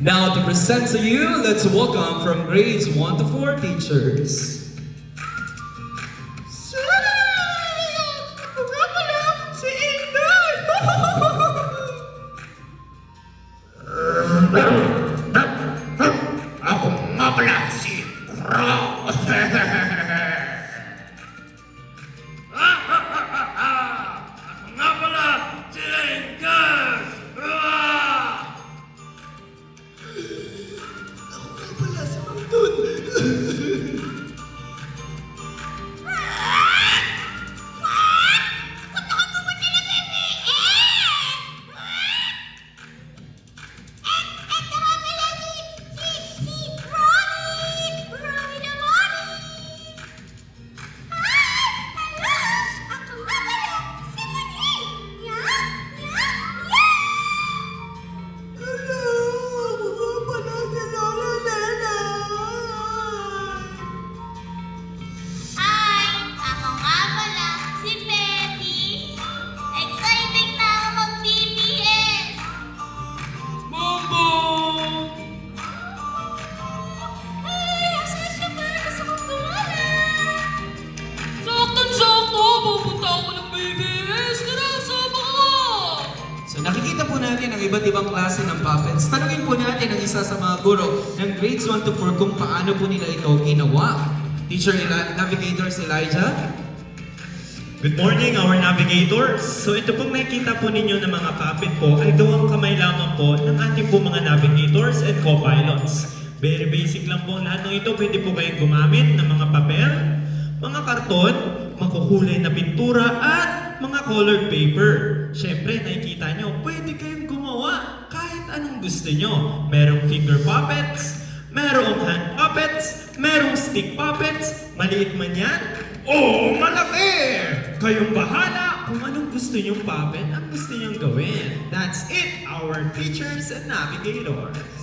Now to present to you, let's welcome from grades 1 to 4 teachers. Ako nga pala si Crow. Ako nga pala si Engels. Ako nga pala si Magdun. Nakikita po natin ang iba't ibang klase ng puppets. Tanungin po natin ang isa sa mga guro ng grades 1 to 4 kung paano po nila ito ginawa. Teacher Navigators Elijah? Good morning, our navigators! So ito pong nakikita po ninyo ng mga puppet po ay gawang kamay lamang po ng ating po mga navigators and co-pilots. Very basic lang po lahat ng ito. Pwede po kayong gumamit ng mga papel, mga karton, makukulay na pintura at mga colored paper. Siyempre, nakikita nyo, pwede kayong gumawa kahit anong gusto nyo. Merong finger puppets, merong hand puppets, merong stick puppets, maliit man yan, o malaki! Kayong bahala kung anong gusto nyong puppet ang gusto nyong gawin. That's it, our teachers and navigators.